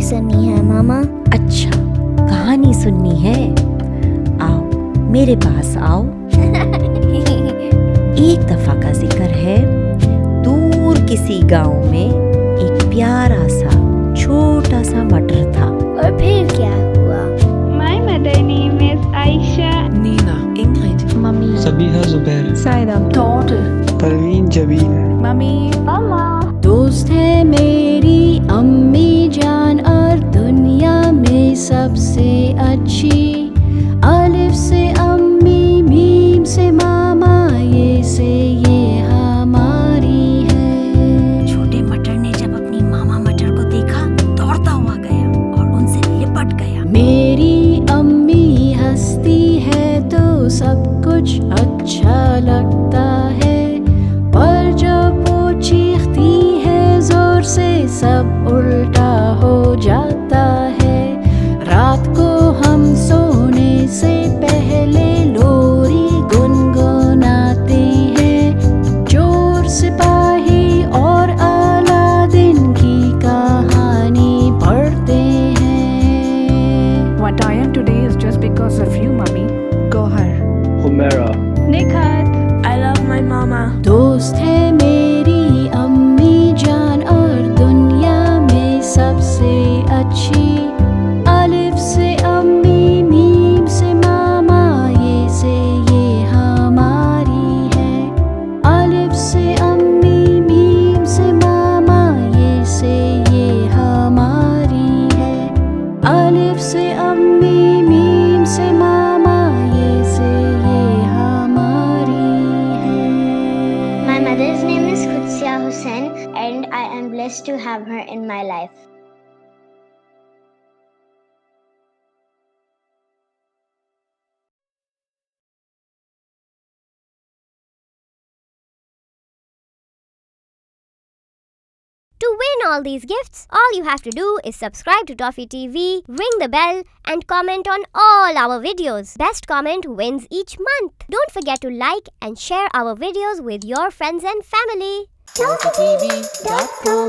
सुननी है मामा। अच्छा, कहानी सुननी है? आओ मेरे पास आओ। एक दफा का जिक्र है, दूर किसी गांव में एक प्यारा सा छोटा सा मटर था। और फिर क्या हुआ? My mother name is Aisha. Nina, Ingrid, Mummy, Sabiha Zubair, Saida, daughter, Parveen Jabin, Mummy, Mama. दोस्त है मेरी अम्मी जान और दुनिया में सबसे अच्छी। अलिफ से अम्मी, मीम से मामा, ये से ये हमारी है। छोटे मटर ने जब अपनी मामा मटर को देखा, दौड़ता हुआ गया और उनसे लिपट गया। मेरी अम्मी हंसती है तो सब कुछ अच्छा लगता है, पर जब वो चीखती है जोर से सब उल्टा हो जाता है। रात को हम सोने से पहले लोरी गुनगुनाते हैं, चोर सिपाही और अलादीन की कहानी पढ़ते हैं। what I am today is just because of you, Mummy. Gohar, Humaira, Nikhat. I love my mama. दोस्त है मेरी अम्मी जान और दुनिया में सबसे अच्छी। अलिफ से अम्मी, मीम से मामा, ये से ये हमारी है। अलिफ से अम्मी, मीम से मामा, ये से ये हमारी है। अलिफ से अम्मी, मीम से मामा, ये से ये हमारी है। My mother's name is Hussein and I am blessed to have her in my life. To win all these gifts, all you have to do is subscribe to ToffeeTV, ring the bell, and comment on all our videos. Best comment wins each month. Don't forget to like and share our videos with your friends and family. ToffeeTV.com